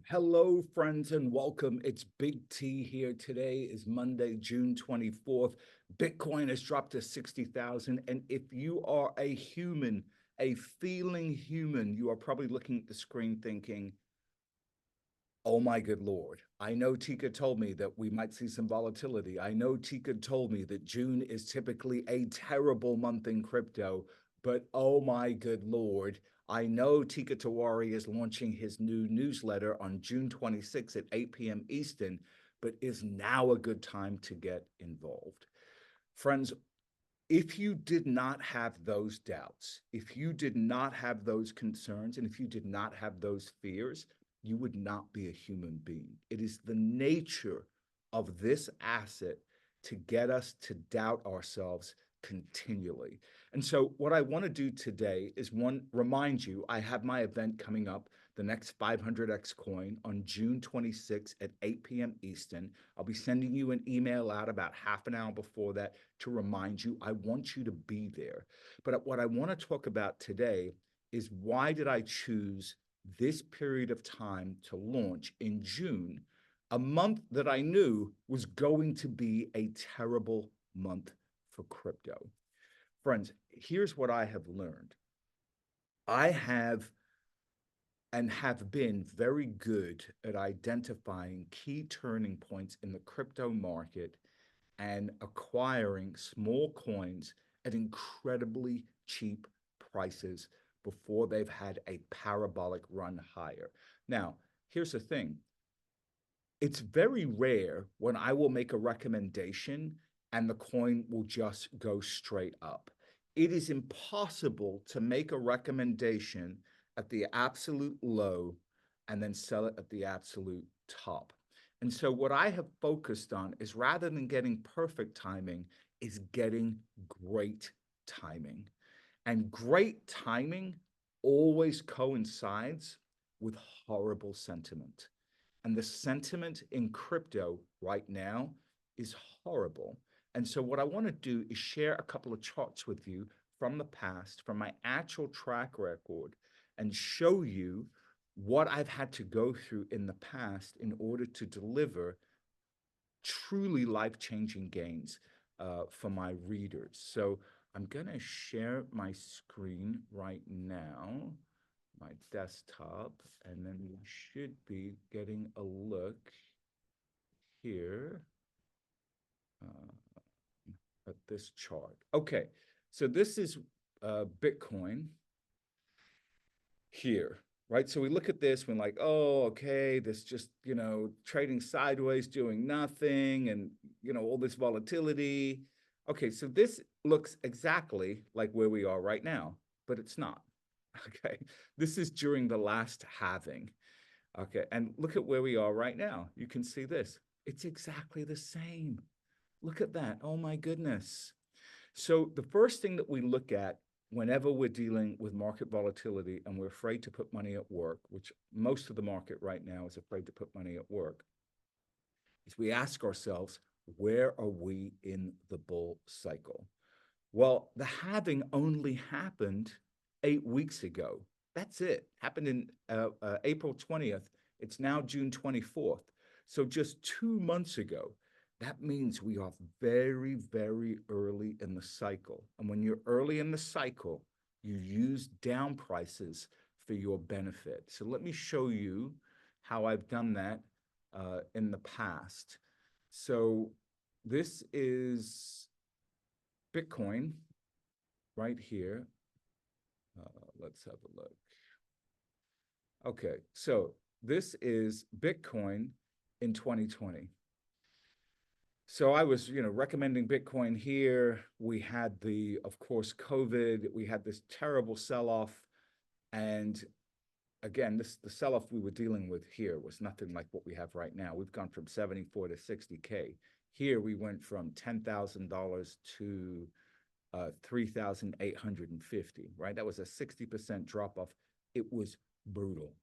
Hello, friends, and welcome. It's Big T here. Today is Monday, June 24th. Bitcoin has dropped to 60,000. And if you are a human, a feeling human, you are probably looking at the screen thinking, oh my good Lord. I know Tika told me that we might see some volatility. I know Tika told me that June is typically a terrible month in crypto, but oh my good Lord. I know Tika Tawari is launching his new newsletter on June 26th at 8 p.m. Eastern, but is now a good time to get involved. Friends, if you did not have those doubts, if you did not have those concerns, and if you did not have those fears, you would not be a human being. It is the nature of this asset to get us to doubt ourselves continually. And so, what I want to do today is one, remind you I have my event coming up, the next 500x coin on June 26th at 8 p.m. Eastern. I'll be sending you an email out about half an hour before that to remind you. I want you to be there. But what I want to talk about today is why did I choose this period of time to launch in June, a month that I knew was going to be a terrible month for crypto. Friends, here's what I have learned. I have been very good at identifying key turning points in the crypto market and acquiring small coins at incredibly cheap prices before they've had a parabolic run higher. Now, here's the thing. It's very rare when I will make a recommendation and the coin will just go straight up. It is impossible to make a recommendation at the absolute low and then sell it at the absolute top. And so what I have focused on is rather than getting perfect timing, is getting great timing. And great timing always coincides with horrible sentiment. And the sentiment in crypto right now is horrible. And so, what I want to do is share a couple of charts with you from the past, from my actual track record, and show you what I've had to go through in the past in order to deliver truly life-changing gains for my readers. So I'm going to share my screen right now, my desktop, and then we should be getting a look here at this chart. Okay, so this is Bitcoin here, right? So we look at this, we're like, oh, okay, this just, trading sideways, doing nothing, and, all this volatility. Okay, so this looks exactly like where we are right now, but it's not. Okay, this is during the last halving. Okay, and look at where we are right now. You can see this. It's exactly the same. Look at that. Oh my goodness. So the first thing that we look at whenever we're dealing with market volatility and we're afraid to put money at work, which most of the market right now is afraid to put money at work, is we ask ourselves, where are we in the bull cycle? Well, the halving only happened 8 weeks ago. That's it. Happened in April 20th. It's now June 24th. So just 2 months ago. That means we are very, very early in the cycle. And when you're early in the cycle, you use down prices for your benefit. So let me show you how I've done that in the past. So this is Bitcoin right here. Let's have a look. Okay, so this is Bitcoin in 2020. So I was, recommending Bitcoin here. We had of course, COVID. We had this terrible sell-off, and again, the sell-off we were dealing with here was nothing like what we have right now. We've gone from 74 to 60K. Here we went from $10,000 to 3,850, right? That was a 60% drop off. It was brutal.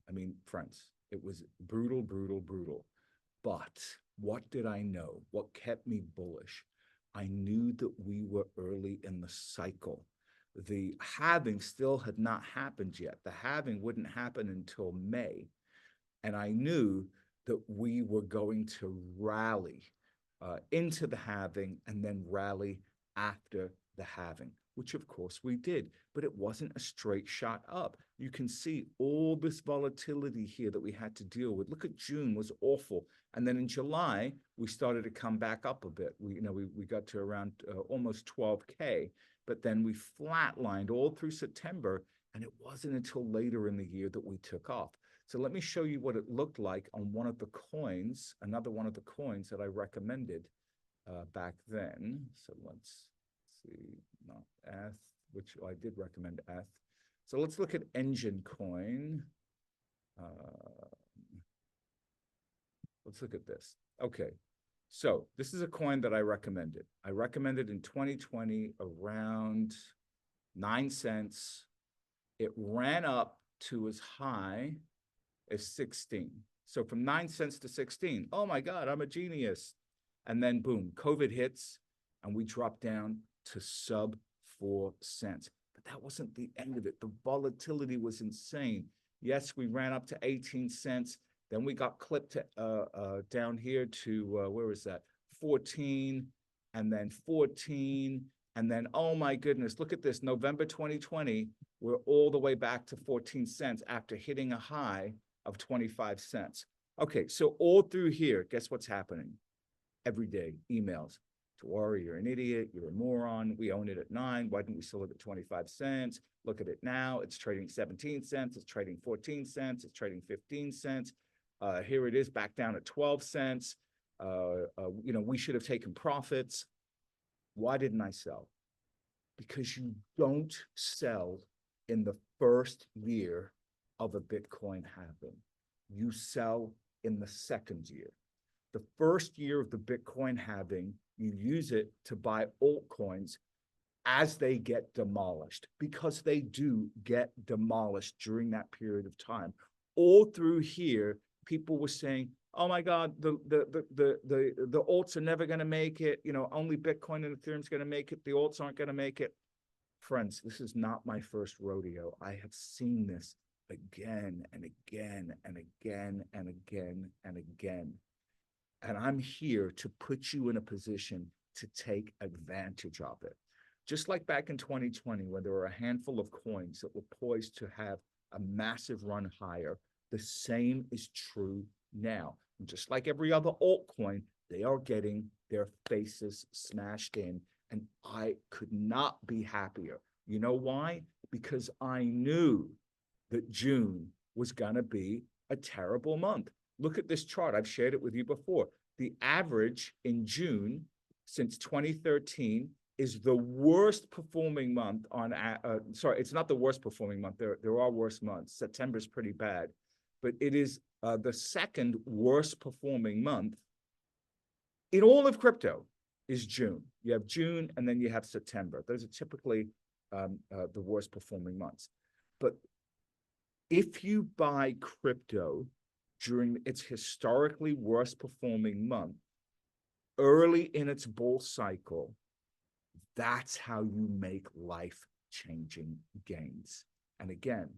I mean, friends, it was brutal, brutal, brutal. But what did I know? What kept me bullish? I knew that we were early in the cycle. The halving still had not happened yet. The halving wouldn't happen until May. And I knew that we were going to rally into the halving and then rally after the halving, which of course we did, but it wasn't a straight shot up. You can see all this volatility here that we had to deal with. Look at June was awful. And then in July, we started to come back up a bit. We got to around almost 12K, but then we flatlined all through September. And it wasn't until later in the year that we took off. So let me show you what it looked like on one of the coins, another one of the coins that I recommended back then. So let's see, not ETH, which I did recommend ETH. So let's look at Engine Coin. Let's look at this. Okay, so this is a coin that I recommended. I recommended in 2020 around 9 cents. It ran up to as high as 16. So from 9 cents to 16, oh my God, I'm a genius. And then boom, COVID hits and we dropped down to sub 4 cents. But that wasn't the end of it. The volatility was insane. Yes, we ran up to 18 cents. Then we got clipped down here to, where was that? 14, and then 14. And then, oh my goodness, look at this, November 2020, we're all the way back to 14 cents after hitting a high of 25 cents. Okay, so all through here, guess what's happening? Every day, emails. Tori, you're an idiot, you're a moron, we own it at 9, why didn't we sell it at 25 cents? Look at it now, it's trading 17 cents, it's trading 14 cents, it's trading 15 cents. Here it is back down at 12 cents. We should have taken profits. Why didn't I sell? Because you don't sell in the first year of a Bitcoin halving. You sell in the second year. The first year of the Bitcoin halving, you use it to buy altcoins as they get demolished, because they do get demolished during that period of time. All through here, people were saying, oh my God, the alts are never going to make it. Only Bitcoin and Ethereum is going to make it. The alts aren't going to make it. Friends, this is not my first rodeo. I have seen this again and again and again and again and again. And I'm here to put you in a position to take advantage of it. Just like back in 2020, when there were a handful of coins that were poised to have a massive run higher, the same is true now. And just like every other altcoin, they are getting their faces smashed in. And I could not be happier. You know why? Because I knew that June was going to be a terrible month. Look at this chart. I've shared it with you before. The average in June since 2013 is the worst performing month on, sorry, it's not the worst performing month. There are worse months. September's pretty bad, but it is the second worst performing month in all of crypto is June. You have June and then you have September. Those are typically the worst performing months. But if you buy crypto during its historically worst performing month, early in its bull cycle, that's how you make life-changing gains. And again,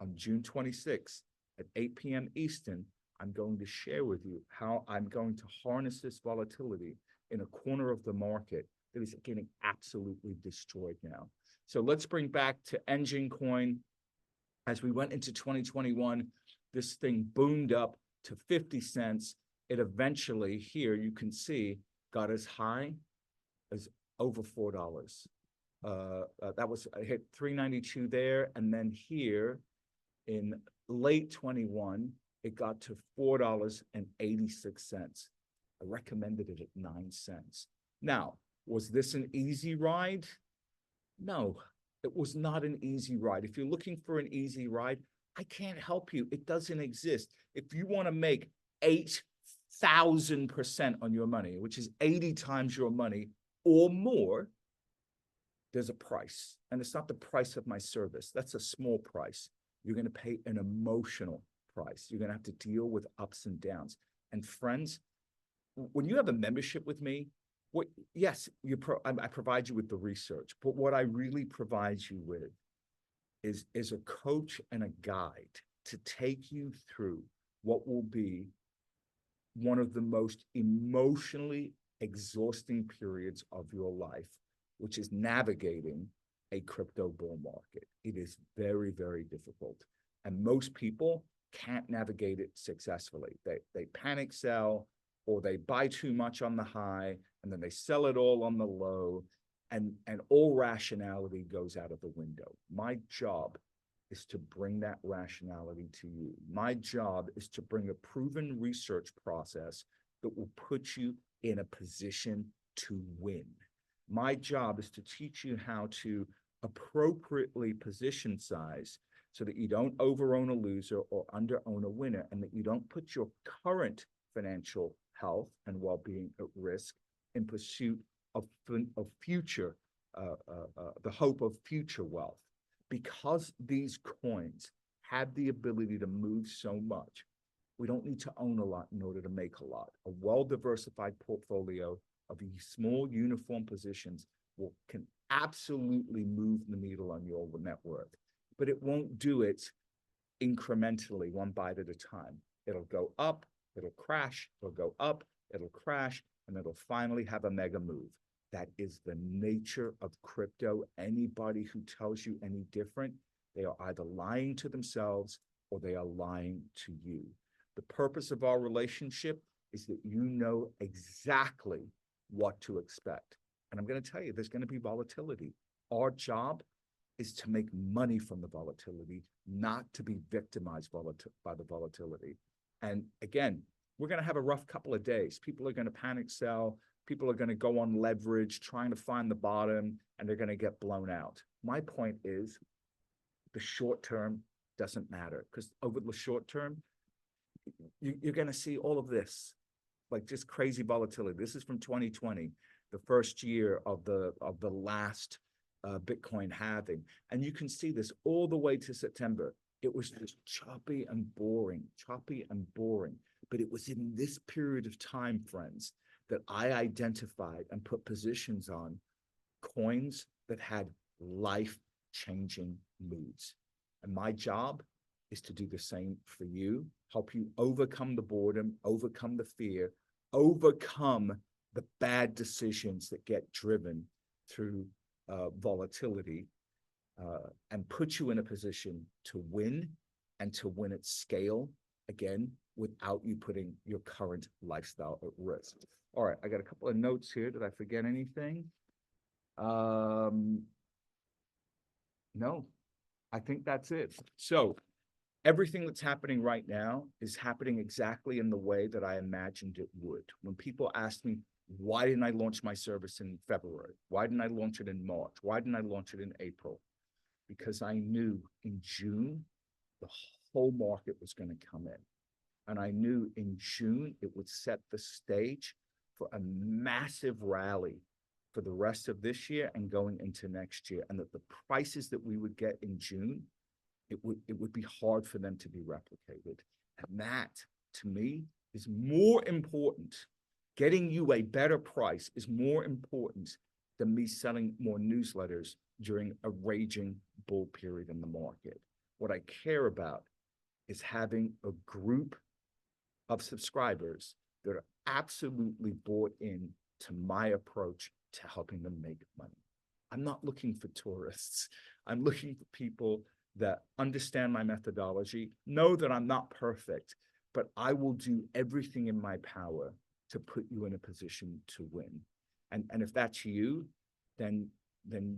on June 26th at 8 p.m. Eastern, I'm going to share with you how I'm going to harness this volatility in a corner of the market that is getting absolutely destroyed now. So let's bring back to Engine Coin. As we went into 2021, this thing boomed up to 50 cents. It eventually, here you can see, got as high as over $4. That was, I hit 392 there. And then here in late 21, it got to $4.86. I recommended it at 9 cents. Now, was this an easy ride? No, it was not an easy ride. If you're looking for an easy ride, I can't help you. It doesn't exist. If you want to make 8,000% on your money, which is 80 times your money or more, there's a price. And it's not the price of my service. That's a small price. You're going to pay an emotional price. You're going to have to deal with ups and downs. And friends, when you have a membership with me, yes, I provide you with the research, but what I really provide you with is a coach and a guide to take you through what will be one of the most emotionally exhausting periods of your life, which is navigating a crypto bull market. It is very, very difficult. And most people can't navigate it successfully. They panic sell, or they buy too much on the high, and then they sell it all on the low, and all rationality goes out of the window. My job is to bring that rationality to you. My job is to bring a proven research process that will put you in a position to win. My job is to teach you how to appropriately position size so that you don't over-own a loser or under-own a winner, and that you don't put your current financial health and well-being at risk in pursuit of future, the hope of future wealth. Because these coins have the ability to move so much, we don't need to own a lot in order to make a lot. A well-diversified portfolio of these small uniform positions can absolutely move the needle on your net worth, but it won't do it incrementally, one bite at a time. It'll go up, it'll crash, it'll go up, it'll crash, and it'll finally have a mega move. That is the nature of crypto. Anybody who tells you any different, they are either lying to themselves or they are lying to you. The purpose of our relationship is that you know exactly what to expect. And I'm going to tell you, there's going to be volatility. Our job is to make money from the volatility, not to be victimized by the volatility. And again, we're going to have a rough couple of days. People are going to panic sell. People are going to go on leverage, trying to find the bottom, and they're going to get blown out. My point is, the short term doesn't matter, because over the short term, you're going to see all of this, like just crazy volatility. This is from 2020, the first year of the last Bitcoin halving, and you can see this all the way to September. It was just choppy and boring. But it was in this period of time, friends, that I identified and put positions on coins that had life-changing moves. And my job is to do the same for you, help you overcome the boredom, overcome the fear, overcome the bad decisions that get driven through volatility, and put you in a position to win, and to win at scale, again, without you putting your current lifestyle at risk. All right, I got a couple of notes here. Did I forget anything? No, I think that's it. So everything that's happening right now is happening exactly in the way that I imagined it would. When people ask me, why didn't I launch my service in February? Why didn't I launch it in March? Why didn't I launch it in April? Because I knew in June, the whole market was going to come in. And I knew in June, it would set the stage for a massive rally for the rest of this year and going into next year. And that the prices that we would get in June, it would be hard for them to be replicated. And that, to me, is more important. Getting you a better price is more important than me selling more newsletters during a raging bull period in the market. What I care about is having a group of subscribers that are absolutely bought in to my approach to helping them make money. I'm not looking for tourists. I'm looking for people that understand my methodology, know that I'm not perfect, but I will do everything in my power to put you in a position to win. And if that's you, then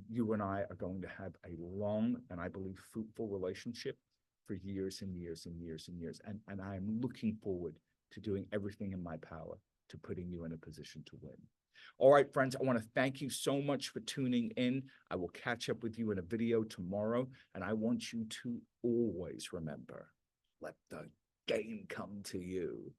you and I are going to have a long and, I believe, fruitful relationship for years and years and years and years. And I'm looking forward to doing everything in my power to putting you in a position to win. All right, friends, I want to thank you so much for tuning in. I will catch up with you in a video tomorrow. And I want you to always remember, let the game come to you.